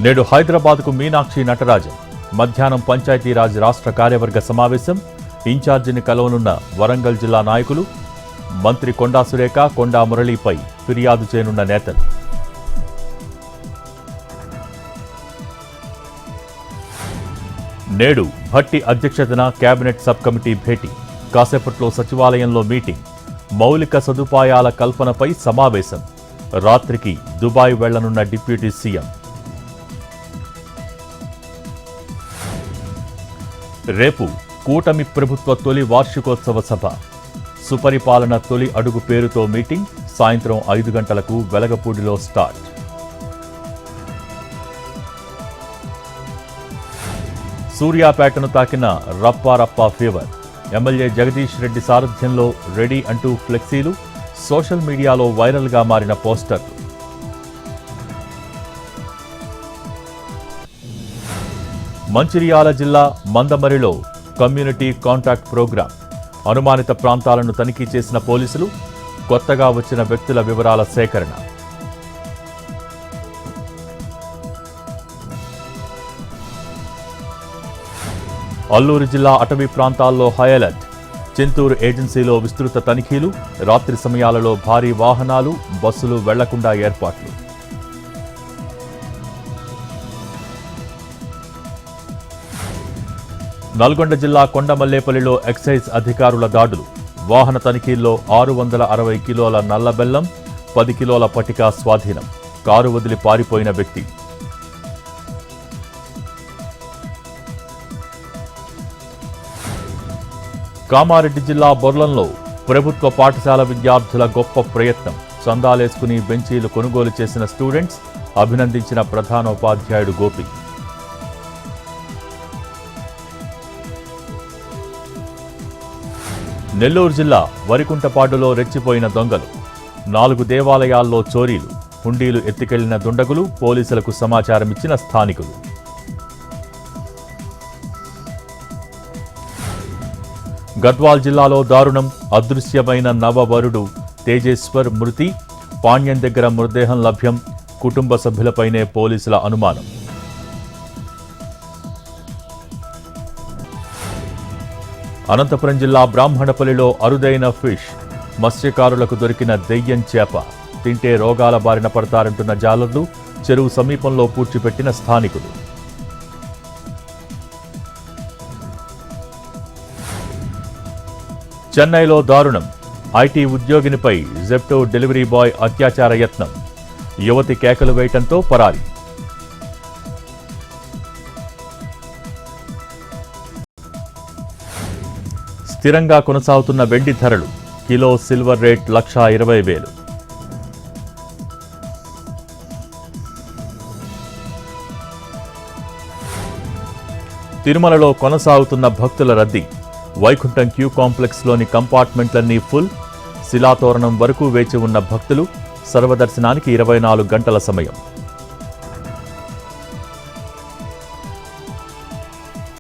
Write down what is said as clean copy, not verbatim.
నేడు హైదరాబాద్కు మీనాక్షి నటరాజన్. మధ్యాహ్నం పంచాయతీరాజ్ రాష్ట్ర కార్యవర్గ సమావేశం. ఇన్ఛార్జిని కలవనున్న వరంగల్ జిల్లా నాయకులు. మంత్రి కొండా సురేఖ, కొండా మురళీపై ఫిర్యాదు చేయనున్న నేతలు. నేడు భట్టి అధ్యక్షతన కేబినెట్ సబ్ కమిటీ భేటీ. కాసేపట్లో సచివాలయంలో మీటింగ్. మౌలిక సదుపాయాల కల్పనపై సమావేశం. రాత్రికి దుబాయ్ వెళ్లనున్న డిప్యూటీ సీఎం. రేపు కూటమి ప్రభుత్వ తొలి వార్షికోత్సవ సభ. సుపరిపాలన తొలి అడుగు పేరుతో మీటింగ్. సాయంత్రం 5 గంటలకు వెలగపూడిలో స్టార్ట్. సూర్యాపేటను తాకిన రప్పారప్పా ఫీవర్. ఎమ్మెల్యే జగదీష్ రెడ్డి సారథ్యంలో రెడీ అంటూ ఫ్లెక్సీలు. సోషల్ మీడియాలో వైరల్గా మారిన పోస్టర్లు. మంచిర్యాల జిల్లా మందమరిలో కమ్యూనిటీ కాంటాక్ట్ ప్రోగ్రాం. అనుమానిత ప్రాంతాలను తనిఖీ చేసిన పోలీసులు. కొత్తగా వచ్చిన వ్యక్తుల వివరాల సేకరణ. అల్లూరు జిల్లా అటవీ ప్రాంతాల్లో హై అలర్ట్. చింతూరు ఏజెన్సీలో విస్తృత తనిఖీలు. రాత్రి సమయాలలో భారీ వాహనాలు, బస్సులు వెళ్లకుండా ఏర్పాట్లు. నల్గొండ జిల్లా కొండమల్లేపల్లిలో ఎక్సైజ్ అధికారుల దాడులు. వాహన తనిఖీల్లో 660 కిలోల నల్లబెల్లం, 10 కిలోల పటికా స్వాధీనం. కారు వదిలి పారిపోయిన వ్యక్తి. కామారెడ్డి జిల్లా బొర్లంలో ప్రభుత్వ పాఠశాల విద్యార్థుల గొప్ప ప్రయత్నం. చందాలేసుకుని బెంచీలు కొనుగోలు చేసిన స్టూడెంట్స్. అభినందించిన ప్రధానోపాధ్యాయుడు గోపి. నెల్లూరు జిల్లా వరికుంటపాడులో రెచ్చిపోయిన దొంగలు. 4 దేవాలయాల్లో చోరీలు. హుండీలు ఎత్తికెళ్లిన దుండగులు. పోలీసులకు సమాచారమిచ్చిన స్థానికులు. గద్వాల్ జిల్లాలో దారుణం. అదృశ్యమైన నవవరుడు తేజేశ్వర్ మృతి. పాణ్యం దగ్గర మృతదేహం లభ్యం. కుటుంబ సభ్యులపైనే పోలీసుల అనుమానం. అనంతపురం జిల్లా బ్రాహ్మణపల్లిలో అరుదైన ఫిష్. మత్స్యకారులకు దొరికిన దెయ్యం చేప. తింటే రోగాల బారిన పడతారంటున్న జాలర్లు. చెరువు సమీపంలో పూడ్చిపెట్టిన స్థానికులు. చెన్నైలో దారుణం. ఐటీ ఉద్యోగినిపై జెప్టో డెలివరీ బాయ్ అత్యాచార యత్నం. యువతి కేకలు వేయటంతో పరారి. స్థిరంగా కొనసాగుతున్న వెండి ధరలు. Kilo silver rate 1,20,000. తిరుమలలో కొనసాగుతున్న భక్తుల రద్దీ. వైకుంఠం క్యూ కాంప్లెక్స్లోని కంపార్ట్మెంట్లన్నీ ఫుల్. శిలాతోరణం వరకు వేచి ఉన్న భక్తులు. సర్వదర్శనానికి 24 గంటల సమయం.